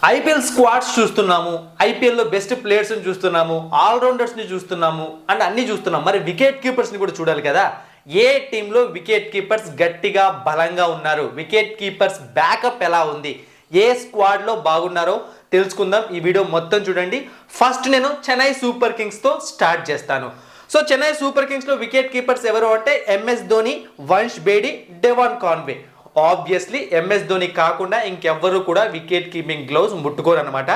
IPL squads చూస్తున్నాము, ఐపీఎల్లో best ప్లేయర్స్ని చూస్తున్నాము, ఆల్రౌండర్స్ని చూస్తున్నాము అండ్ అన్ని చూస్తున్నాం. మరి వికెట్ కీపర్స్ని కూడా చూడాలి కదా. ఏ టీంలో వికెట్ కీపర్స్ గట్టిగా బలంగా ఉన్నారు, వికెట్ కీపర్స్ బ్యాకప్ ఎలా ఉంది, ఏ స్క్వాడ్లో బాగున్నారో తెలుసుకుందాం. ఈ వీడియో మొత్తం చూడండి. ఫస్ట్ నేను చెన్నై సూపర్ కింగ్స్తో స్టార్ట్ చేస్తాను. సో చెన్నై సూపర్ కింగ్స్లో వికెట్ కీపర్స్ ఎవరు అంటే MS Dhoni, Vansh Bedi, Devon Conway. Obviously MS Dhoni కాకుండా ఇంకెవ్వరు కూడా వికెట్ కీపింగ్ గ్లౌస్ ముట్టుకోరు అనమాట.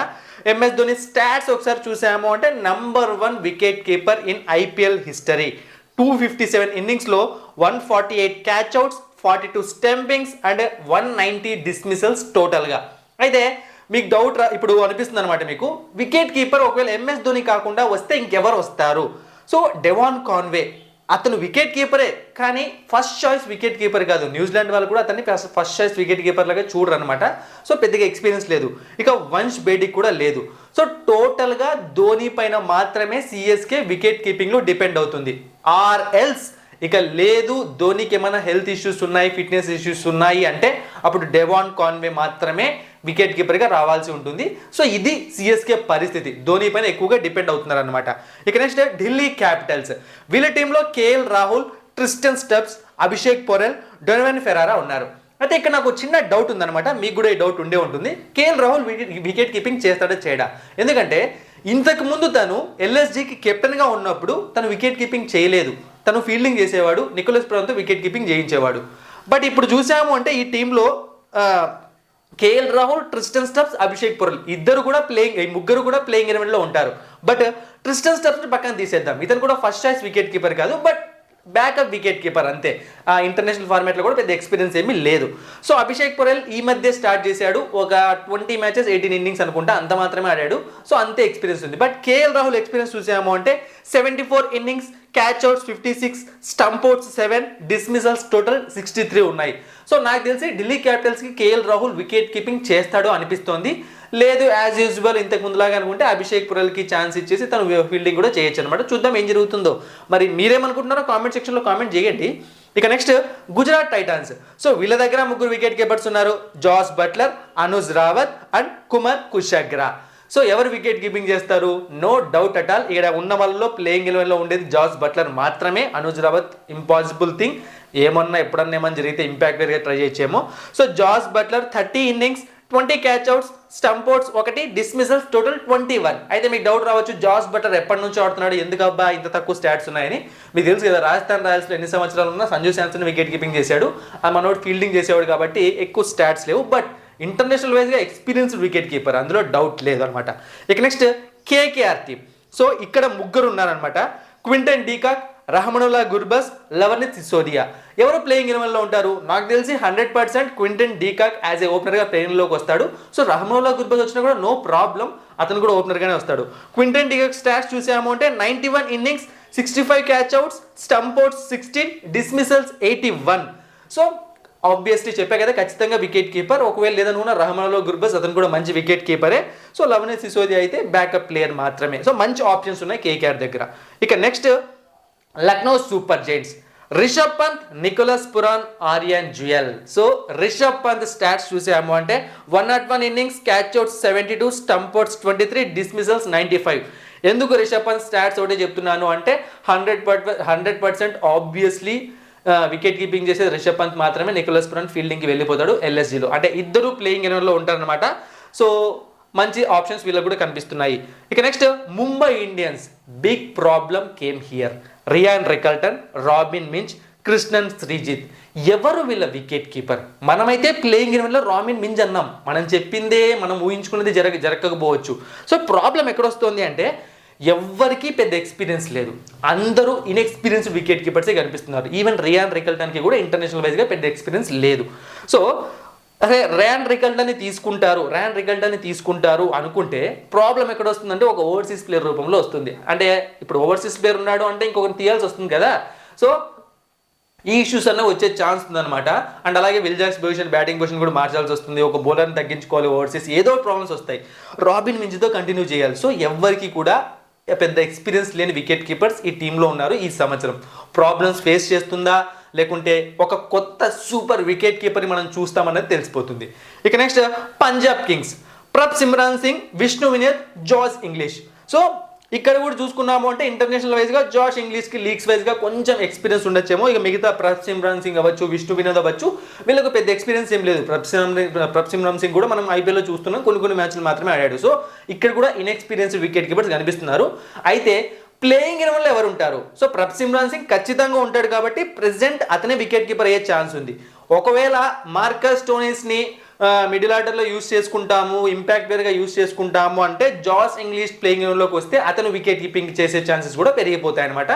ఎంఎస్ ధోని స్టాట్స్ ఒకసారి చూసాము అంటే #1 wicket keeper in IPL history. 257 ఇన్నింగ్స్లో 148 catch outs, 42 stumpings and 190 dismissals టోటల్గా. అయితే మీకు డౌట్ ఇప్పుడు అనిపిస్తుంది అనమాట మీకు, వికెట్ కీపర్ ఒకవేళ ఎంఎస్ ధోని కాకుండా వస్తే ఇంకెవరు వస్తారు? సో డెవాన్ కాన్వే, అతను వికెట్ కీపరే కానీ ఫస్ట్ చాయిస్ వికెట్ కీపర్ కాదు. న్యూజిలాండ్ వాళ్ళు కూడా అతన్ని ఫస్ట్ చాయిస్ వికెట్ కీపర్ లాగా చూడరు అనమాట. సో పెద్దగా ఎక్స్పీరియన్స్ లేదు. ఇక వంశ్ బేడి కూడా లేదు. సో టోటల్గా ధోని పైన మాత్రమే సిఎస్కే వికెట్ కీపింగ్లో డిపెండ్ అవుతుంది. ఆర్ ఎల్స్ ఇక లేదు, ధోనికి ఏమైనా హెల్త్ ఇష్యూస్ ఉన్నాయి, ఫిట్నెస్ ఇష్యూస్ ఉన్నాయి అంటే అప్పుడు డెవాన్ కాన్వే మాత్రమే వికెట్ కీపర్గా రావాల్సి ఉంటుంది. సో ఇది సిఎస్కే పరిస్థితి, ధోని పైన ఎక్కువగా డిపెండ్ అవుతున్నారు అనమాట. ఇక నెక్స్ట్ ఢిల్లీ క్యాపిటల్స్. వీళ్ళ టీంలో KL Rahul, Tristan Stubbs, Abhishek Porel, Donovan Ferreira ఉన్నారు. అయితే ఇక్కడ నాకు చిన్న డౌట్ ఉందన్నమాట, మీకు కూడా ఈ డౌట్ ఉండే ఉంటుంది. కేఎల్ రాహుల్ వికెట్ కీపింగ్ చేస్తాడో చేయడా? ఎందుకంటే ఇంతకు ముందు తను ఎల్ఎస్జికి కెప్టెన్గా ఉన్నప్పుడు తను వికెట్ కీపింగ్ చేయలేదు, తను ఫీల్డింగ్ చేసేవాడు, నికోలస్ పురాన్తో వికెట్ కీపింగ్ చేయించేవాడు. బట్ ఇప్పుడు చూసాము అంటే ఈ టీంలో KL Rahul, Tristan Stubbs, Abhishek Porel ముగ్గురు కూడా ప్లేయింగ్ 11లో ఉంటారు. బట్ ట్రిస్టన్ స్టబ్స్ పక్కన తీసేద్దాం, ఇతను కూడా ఫస్ట్ చాయిస్ వికెట్ కీపర్ కాదు, బట్ బ్యాకప్ వికెట్ కీపర్ అంతే. ఇంటర్నేషనల్ ఫార్మాట్లో కూడా పెద్ద ఎక్స్పీరియన్స్ ఏమీ లేదు. సో అభిషేక్ పొరెల్ ఈ మధ్య స్టార్ట్ చేశాడు, ఒక 20 మ్యాచెస్ 18 ఇన్నింగ్స్ అనుకుంటా, అంత మాత్రమే ఆడాడు. సో అంతే ఎక్స్పీరియన్స్ ఉంది. బట్ కేఎల్ రాహుల్ ఎక్స్పీరియన్స్ చూసాము అంటే 74 innings, catch outs 56, stump outs 7, dismissals total 63 ఉన్నాయి. సో నాకు తెలిసి ఢిల్లీ క్యాపిటల్స్కి కేఎల్ రాహుల్ వికెట్ కీపింగ్ చేస్తాడు అనిపిస్తోంది. లేదు యాజ్ యూజువల్ ఇంతకు ముందులాగా అనుకుంటే అభిషేక్ పొరెల్కి ఛాన్స్ ఇచ్చేసి తను ఫీల్డింగ్ కూడా చేయొచ్చు అనమాట. చూద్దాం ఏం జరుగుతుందో. మరి మీరేమనుకుంటున్నారో కామెంట్ సెక్షన్లో కామెంట్ చేయండి. ఇక నెక్స్ట్ గుజరాత్ టైటాన్స్. సో వీళ్ళ దగ్గర ముగ్గురు వికెట్ కీపర్స్ ఉన్నారు, Jos Buttler, Anuj Rawat and Kumar Kushagra. So ఎవరు వికెట్ కీపింగ్ చేస్తారు? నో డౌట్ అట్ ఆల్, ఇక్కడ ఉన్న వాళ్ళలో ప్లేయింగ్ 11లో ఉండేది జాస్ బట్లర్ మాత్రమే. అనుజ్ రావత్ ఇంపాసిబుల్ థింగ్, ఎప్పుడన్నా ఏమని జరిగితే ఇంపాక్ట్ వేరుగా ట్రై చేయొచ్చేమో. So Jos Buttler 30 innings, 20 catch outs, stump outs 1, dismissals total 21. అయితే మీకు డౌట్ రావచ్చు, జాస్ బట్లర్ ఎప్పటి నుంచి ఆడుతున్నాడు, ఎందుకు అబ్బా ఇంత తక్కువ స్టాట్స్ ఉన్నాయని. మీకు తెలుసు కదా, రాజస్థాన్ రాయల్స్లో ఎన్ని సంవత్సరాలు ఉన్నా సంజు శాంసన్ వికెట్ కీపింగ్ చేశాడు, మనోడు ఫీల్డింగ్ చేసేవాడు కాబట్టి ఎక్కువ స్టాట్స్ లేవు. బట్ ఇంటర్నేషనల్ వైజ్గా ఎక్స్పీరియన్స్డ్ వికెట్ కీపర్, అందులో డౌట్ లేదు అనమాట. ఇక నెక్స్ట్ కేకేఆర్ టీమ్. సో ఇక్కడ ముగ్గురు ఉన్నారనమాట, క్వింటన్ డీకాక్, రహమనుల్లా గుర్బస్, లవర్నిత్ సిసోదియా. ఎవరు ప్లేయింగ్ 11లో ఉంటారు? నాకు తెలిసి 100% క్వింటన్ డీకాక్ యాజ్ ఏ ఓపెనర్గా ప్లేయింగ్లోకి వస్తాడు. సో రహమనుల్లా గుర్బస్ వచ్చినా కూడా నో ప్రాబ్లం, అతను కూడా ఓపెనర్గానే వస్తాడు. క్వింటన్ డీకాక్ స్టాట్స్ చూసాము అంటే 91 innings, 65 catch outs, stump outs 16, dismissals 81. So obviously చెప్పా కదా, ఖచ్చితంగా వికెట్ కీపర్. ఒకవేళ లేదనుకున్న రహమనుల్లా గుర్బస్, అతను కూడా మంచి వికెట్ కీపరే. సో లవర్నిత్ సిసోదియా అయితే బ్యాకప్ ప్లేయర్ మాత్రమే. సో మంచి ఆప్షన్స్ ఉన్నాయి కేకేఆర్ దగ్గర. ఇక next Lucknow Super Giants. Rishabh Pant, Nicholas Pooran, Aryan Juyal. So Rishabh Pant stats చూసాము అంటే 101 innings, catch outs 72, stump outs 23, dismissals 95. ఎందుకు రిషబ్ పంత్ స్టాట్స్ ఒకటే చెప్తున్నాను అంటే 100% ఆబ్వియస్లీ వికెట్ కీపింగ్ చేసేది రిషబ్ పంత్ మాత్రమే, నికోలస్ పురాన్ ఫీల్డింగ్కి వెళ్ళిపోతాడు ఎల్ఎస్జీలో. అంటే ఇద్దరు ప్లేయింగ్ 11లో ఉంటారనమాట. సో మంచి ఆప్షన్స్ వీళ్ళకి కూడా కనిపిస్తున్నాయి. ఇక next Mumbai Indians. Big problem came here. Ryan Rickelton, Robin Minz, Krishnan Srijith. ఎవరు వీళ్ళ వికెట్ కీపర్? మనమైతే ప్లేయింగ్ 11లో రాబిన్ మించ్ అన్నాం, మనం చెప్పిందే, మనం ఊహించుకున్నది జరగకపోవచ్చు. సో ప్రాబ్లం ఎక్కడొస్తుంది అంటే ఎవ్వరికి పెద్ద ఎక్స్పీరియన్స్ లేదు, అందరూ ఇన్ఎక్స్పీరియన్స్డ్ వికెట్ కీపర్సే కనిపిస్తున్నారు. ఈవెన్ రియాన్ రికల్టన్కి కూడా ఇంటర్నేషనల్ వైజ్గా పెద్ద ఎక్స్పీరియన్స్ లేదు. సో అదే ర్యాన్ రికల్టన్ని తీసుకుంటారు అనుకుంటే ప్రాబ్లం ఎక్కడ వస్తుందంటే ఒక ఓవర్సీస్ ప్లేయర్ రూపంలో వస్తుంది. అంటే ఇప్పుడు ఓవర్సీస్ ప్లేయర్ ఉన్నాడు అంటే ఇంకొకరిని తీయాల్సి వస్తుంది కదా. సో ఈ ఇష్యూస్ అన్న వచ్చే ఛాన్స్ ఉందన్నమాట. అండ్ అలాగే విల్జాక్స్ బ్యాటింగ్ పొజిషన్ కూడా మార్చాల్సి వస్తుంది, ఒక బౌలర్ని తగ్గించుకోవాలి, ఓవర్సీస్ ఏదో ప్రాబ్లమ్స్ వస్తాయి. రాబిన్ మించ్తో కంటిన్యూ చేయాలి. సో ఎవరికి కూడా పెద్ద ఎక్స్పీరియన్స్ లేని వికెట్ కీపర్స్ ఈ టీంలో ఉన్నారు. ఈ సంవత్సరం ప్రాబ్లమ్స్ ఫేస్ చేస్తుందా లేకుంటే ఒక కొత్త సూపర్ వికెట్ కీపర్ని మనం చూస్తామన్నది తెలిసిపోతుంది. ఇక next Punjab Kings. Prabhsimran Singh, Vishnu Vinod, Josh Inglis. So ఇక్కడ కూడా చూసుకున్నాము అంటే ఇంటర్నేషనల్ వైజ్గా జాష్ ఇంగ్లీష్కి లీగ్స్ వైజ్గా కొంచెం ఎక్స్పీరియన్స్ ఉండొచ్చేమో. ఇక మిగతా ప్రప్ సిమ్రాన్ సింగ్ అవ్వచ్చు, విష్ణు వినోద్ అవ్వచ్చు, వీళ్ళకి పెద్ద ఎక్స్పీరియన్స్ ఏం లేదు. ప్రప్ సిమ్రాన్ సింగ్ కూడా మనం ఐపీఎల్లో చూస్తున్నాం, కొన్ని మ్యాచ్లు మాత్రమే ఆడాడు. సో ఇక్కడ కూడా ఇన్ఎక్స్పీరియన్స్డ్ వికెట్ కీపర్స్ కనిపిస్తున్నారు. అయితే ప్లేయింగ్ ఎలెవన్లో ఎవరు ఉంటారు? సో ప్రప్ సిమ్రాన్ సింగ్ ఖచ్చితంగా ఉంటాడు కాబట్టి ప్రెసెంట్ అతనే వికెట్ కీపర్ అయ్యే ఛాన్స్ ఉంది. ఒకవేళ మార్కస్ స్టోయినిస్ని మిడిల్ ఆర్డర్లో యూస్ చేసుకుంటాము, ఇంపాక్ట్ ప్లేయర్గా యూస్ చేసుకుంటాము అంటే జాష్ ఇంగ్లీష్ ప్లేయింగ్ ఎలెవన్లోకి వస్తే అతను వికెట్ కీపింగ్ చేసే ఛాన్సెస్ కూడా పెరిగిపోతాయి అనమాట.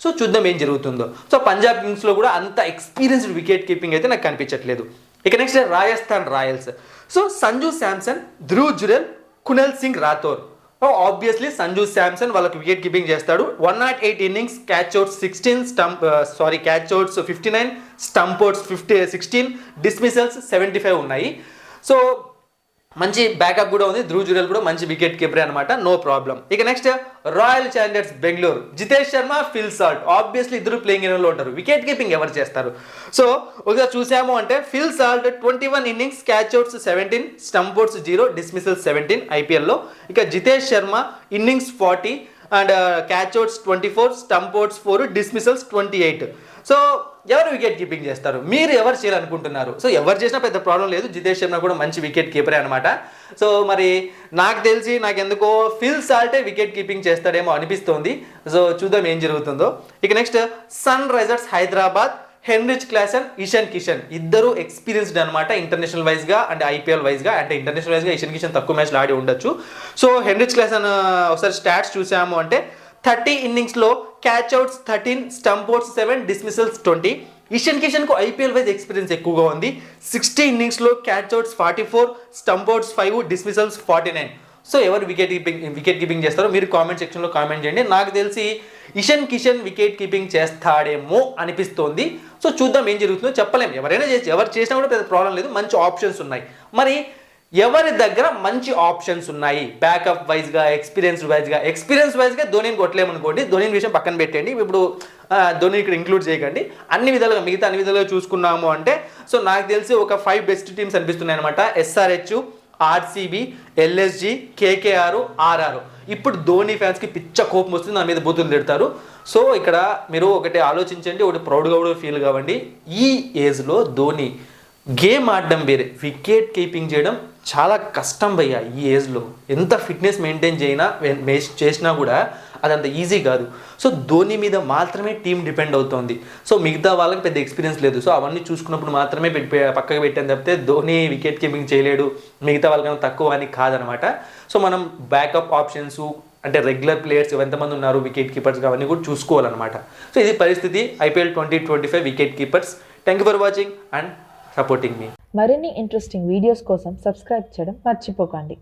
సో చూద్దాం ఏం జరుగుతుందో. సో పంజాబ్ కింగ్స్లో కూడా అంత ఎక్స్పీరియన్స్డ్ వికెట్ కీపింగ్ అయితే నాకు కనిపించట్లేదు. ఇక next Rajasthan Royals. So Sanju Samson, Dhruv Jurel, Kunal Singh Rathore. Obviously Sanju Samson వాళ్ళకి వికెట్ కీపింగ్ చేస్తాడు. 108 innings, catch outs 16, catch outs 59, stump outs 16, dismissals 75 ఉన్నాయి. సో మంచి బ్యాకప్ కూడా ఉంది. ధ్రువ్ జురెల్ కూడా మంచి వికెట్ కీపర్ అనమాట, నో ప్రాబ్లం. ఇక next royal Challengers Bengaluru. Jitesh Sharma, Phil Salt. Obviously ఇద్దరు ప్లేయింగ్ ఎలెవన్లో ఉంటారు. వికెట్ కీపింగ్ ఎవరు చేస్తారు? సో ఒకసారి చూసాము అంటే Phil Salt 21 innings, catch outs 17, stump outs 0, dismissals 17 ఐపీఎల్లో. ఇక Jitesh Sharma innings 40 and catch outs 24, stump outs 4, dismissals 28. So ఎవరు వికెట్ కీపింగ్ చేస్తారు? మీరు ఎవరు చేయాలనుకుంటున్నారు? సో ఎవరు చేసినా పెద్ద ప్రాబ్లం లేదు. జితేష్ శర్మ కూడా మంచి వికెట్ కీపరే అనమాట. సో మరి నాకు తెలిసి నాకెందుకో ఫిల్ సాల్టే వికెట్ కీపింగ్ చేస్తాడేమో అనిపిస్తోంది. సో చూద్దాం ఏం జరుగుతుందో. ఇక next Sunrisers Hyderabad. Heinrich Klaasen, Ishan Kishan ఇద్దరు ఎక్స్పీరియన్స్డ్ అనమాట ఇంటర్నేషనల్ వైజ్గా అండ్ ఐపీఎల్ వైజ్గా. అంటే ఇంటర్నేషనల్ వైజ్గా ఇషాన్ కిషన్ తక్కువ మ్యాచ్లు ఆడి ఉండొచ్చు. సో హెన్రిచ్ క్లాసన్ ఒకసారి స్టాట్స్ చూసాము అంటే 30 ఇన్నింగ్స్లో catch outs 13, stump outs 7, dismissals 20. Ishan కిషన్కు ఐపీఎల్ వైజ్ ఎక్స్పీరియన్స్ ఎక్కువగా ఉంది. 60 ఇన్నింగ్స్లో catch outs 44, stump outs 5, dismissals 49. So ఎవరు వికెట్ కీపింగ్ చేస్తారో మీరు కామెంట్ సెక్షన్లో కామెంట్ చేయండి. నాకు తెలిసి ఇషాన్ కిషన్ వికెట్ కీపింగ్ చేస్తాడేమో అనిపిస్తోంది. సో చూద్దాం ఏం జరుగుతుందో చెప్పలేము. ఎవరు చేసినా కూడా పెద్ద ప్రాబ్లం లేదు, మంచి ఆప్షన్స్ ఉన్నాయి. మరి ఎవరి దగ్గర మంచి ఆప్షన్స్ ఉన్నాయి బ్యాకప్ వైజ్గా, ఎక్స్పీరియన్స్ వైజ్గా ధోనిని కొట్టలేమనుకోండి. ధోని విషయం పక్కన పెట్టండి. ఇప్పుడు ధోని ఇక్కడ ఇంక్లూడ్ చేయకండి. మిగతా అన్ని విధాలుగా చూసుకున్నాము అంటే సో నాకు తెలిసి ఒక 5 బెస్ట్ టీమ్స్ అనిపిస్తున్నాయి అనమాట. SRH, RCB, LSG, KKR, RR. ఇప్పుడు ధోని ఫ్యాన్స్కి పిచ్చ కోపం వస్తుంది, నా మీద బూతులు తిడతారు. సో ఇక్కడ మీరు ఒకటి ఆలోచించండి, ఒకటి ప్రౌడ్గా కూడా ఫీల్ కావండి. ఈ ఏజ్లో ధోని గేమ్ ఆడడం వేరే, వికెట్ కీపింగ్ చేయడం చాలా కష్టం భయ్య. ఈ ఏజ్లో ఎంత ఫిట్నెస్ మెయింటైన్ చేసినా కూడా అదంత ఈజీ కాదు. సో ధోని మీద మాత్రమే టీం డిపెండ్ అవుతుంది. సో మిగతా వాళ్ళకి పెద్ద ఎక్స్పీరియన్స్ లేదు. సో అవన్నీ చూసుకున్నప్పుడు మాత్రమే పక్కకు పెట్టాను తప్పితే ధోని వికెట్ కీపింగ్ చేయలేడు, మిగతా వాళ్ళకన్నా తక్కువ అని కాదనమాట. సో మనం బ్యాకప్ ఆప్షన్స్ అంటే రెగ్యులర్ ప్లేయర్స్ ఎంతమంది ఉన్నారు వికెట్ కీపర్స్ అవన్నీ కూడా చూసుకోవాలన్నమాట. సో ఇది పరిస్థితి IPL 2025 wicket keepers. Thank you for watching and supporting me. మరిన్ని ఇంట్రెస్టింగ్ వీడియోస్ కోసం సబ్స్క్రైబ్ చేయడం మర్చిపోకండి.